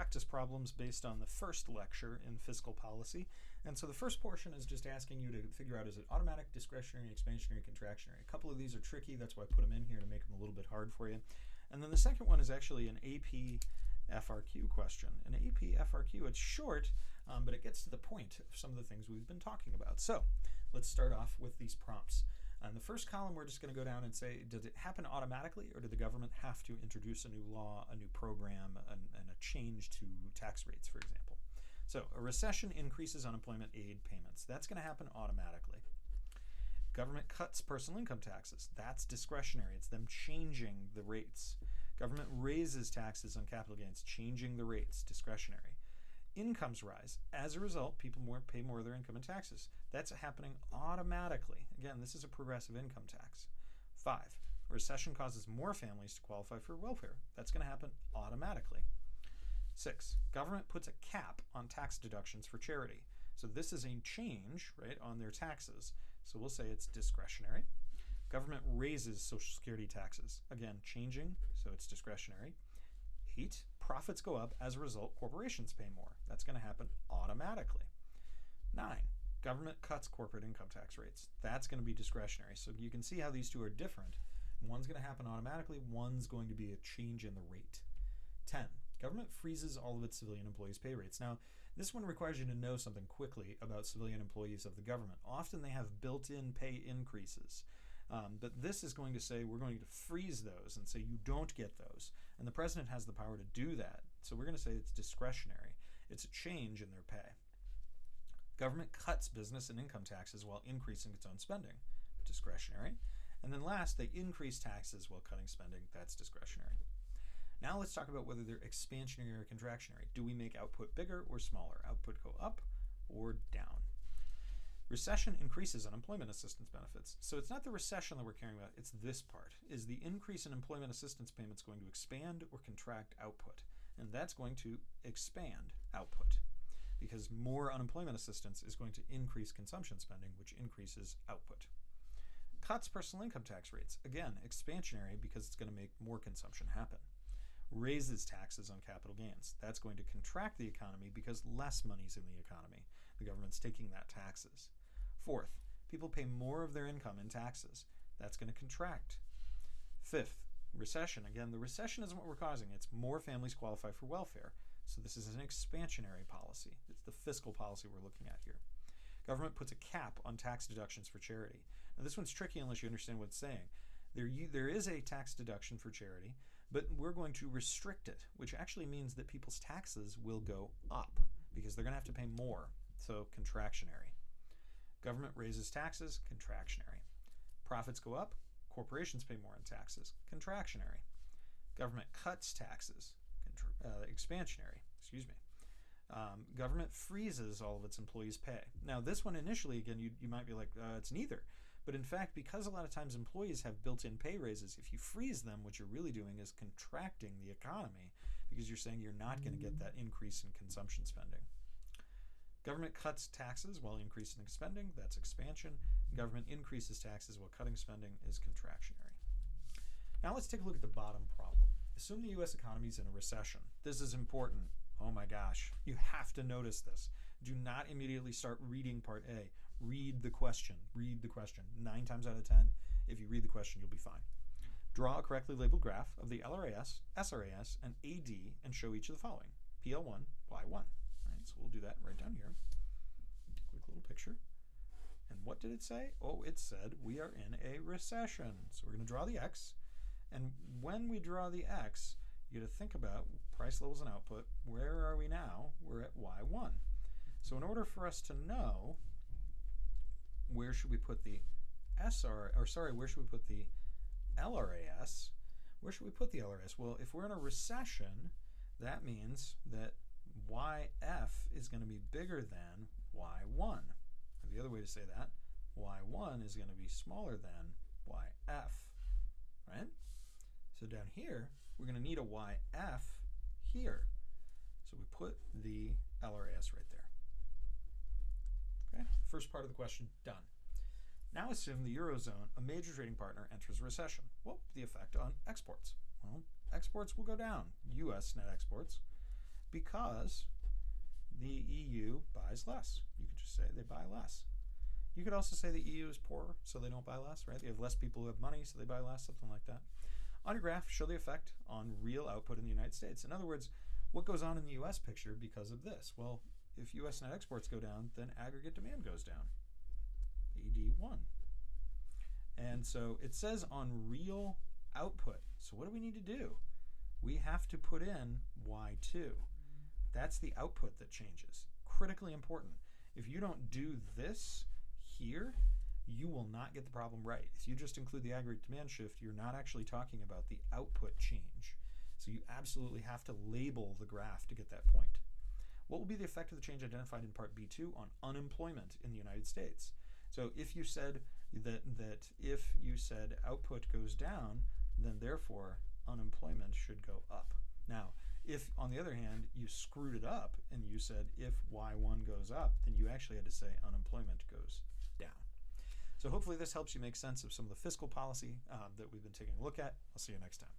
practice problems based on the first lecture in fiscal policy. And so the first portion is just asking you to figure out, is it automatic, discretionary, expansionary, contractionary? A couple of these are tricky. That's why I put them in here to make them a little bit hard for you. And then the second one is actually an AP FRQ question. An AP FRQ, it's short, but it gets to the point of some of the things we've been talking about. So let's start off with these prompts. On the first column, we're just going to go down and say, did it happen automatically, or did the government have to introduce a new law, a new program, and a change to tax rates, for example? So a recession increases unemployment aid payments. That's going to happen automatically. Government cuts personal income taxes. That's discretionary. It's them changing the rates. Government raises taxes on capital gains, changing the rates, discretionary. Incomes rise. As a result, people pay more of their income in taxes. That's happening automatically. Again, this is a progressive income tax. 5, recession causes more families to qualify for welfare. That's going to happen automatically. 6, government puts a cap on tax deductions for charity. So this is a change, right, on their taxes. So we'll say it's discretionary. Government raises Social Security taxes. Again, changing, so it's discretionary. 8, profits go up. As a result, corporations pay more. That's going to happen automatically. 9, government cuts corporate income tax rates. That's going to be discretionary. So you can see how these two are different. One's going to happen automatically. One's going to be a change in the rate. 10, government freezes all of its civilian employees' pay rates. Now, this one requires you to know something quickly about civilian employees of the government. Often they have built-in pay increases. But this is going to say we're going to freeze those and say you don't get those. And the president has the power to do that. So we're going to say it's discretionary. It's a change in their pay. Government cuts business and income taxes while increasing its own spending. Discretionary. And then last, they increase taxes while cutting spending. That's discretionary. Now let's talk about whether they're expansionary or contractionary. Do we make output bigger or smaller? Output go up or down? Recession increases unemployment assistance benefits. So it's not the recession that we're caring about, it's this part. Is the increase in employment assistance payments going to expand or contract output? And that's going to expand output, because more unemployment assistance is going to increase consumption spending, which increases output. Cuts personal income tax rates. Again, expansionary, because it's going to make more consumption happen. Raises taxes on capital gains. That's going to contract the economy because less money's in the economy. The government's taking that taxes. 4th, people pay more of their income in taxes. That's going to contract. 5th, recession. Again, the recession isn't what we're causing. It's more families qualify for welfare. So this is an expansionary policy. It's the fiscal policy we're looking at here. Government puts a cap on tax deductions for charity. Now this one's tricky unless you understand what it's saying. There is a tax deduction for charity, but we're going to restrict it, which actually means that people's taxes will go up because they're going to have to pay more. So contractionary. Government raises taxes, contractionary. Profits go up, corporations pay more in taxes, contractionary. Government cuts taxes, expansionary, government freezes all of its employees' pay. Now this one initially, again, you might be like, it's neither. But in fact, because a lot of times employees have built-in pay raises, if you freeze them, what you're really doing is contracting the economy, because you're saying you're not going to get that increase in consumption spending. Government cuts taxes while increasing spending. That's expansion. Government increases taxes while cutting spending is contractionary. Now let's take a look at the bottom problem. Assume the U.S. economy is in a recession. This is important. Oh my gosh. You have to notice this. Do not immediately start reading part A. Read the question. Read the question. 9 times out of 10, if you read the question, you'll be fine. Draw a correctly labeled graph of the LRAS, SRAS, and AD and show each of the following. PL1, Y1. So we'll do that right down here. Quick little picture. And what did it say? Oh, it said we are in a recession. So we're going to draw the X. And when we draw the X, you got to think about price levels and output. Where are we now? We're at Y1. So in order for us to know where should we put the where should we put the LRAS? Where should we put the LRAS? Well, if we're in a recession, that means that YF is going to be bigger than Y1. The other way to say that, Y1 is going to be smaller than YF, right? So down here, we're going to need a YF here. So we put the LRAS right there. Okay, first part of the question done. Now assume the Eurozone, a major trading partner, enters recession. What will be the effect on exports? Well, exports will go down, U.S. net exports, because the EU buys less. You could just say they buy less. You could also say the EU is poorer, so they don't buy less, right? They have less people who have money, so they buy less, something like that. On your graph, show the effect on real output in the United States. In other words, what goes on in the US picture because of this? Well, if US net exports go down, then aggregate demand goes down. AD1. And so it says on real output. So what do we need to do? We have to put in Y2. That's the output that changes. Critically important. If you don't do this here, you will not get the problem right. If you just include the aggregate demand shift, you're not actually talking about the output change. So you absolutely have to label the graph to get that point. What will be the effect of the change identified in part B2 on unemployment in the United States? So if you said that if you said output goes down, then therefore unemployment should go up. Now, if on the other hand you screwed it up and you said if Y1 goes up, then you actually had to say unemployment goes down. So hopefully this helps you make sense of some of the fiscal policy that we've been taking a look at. I'll see you next time.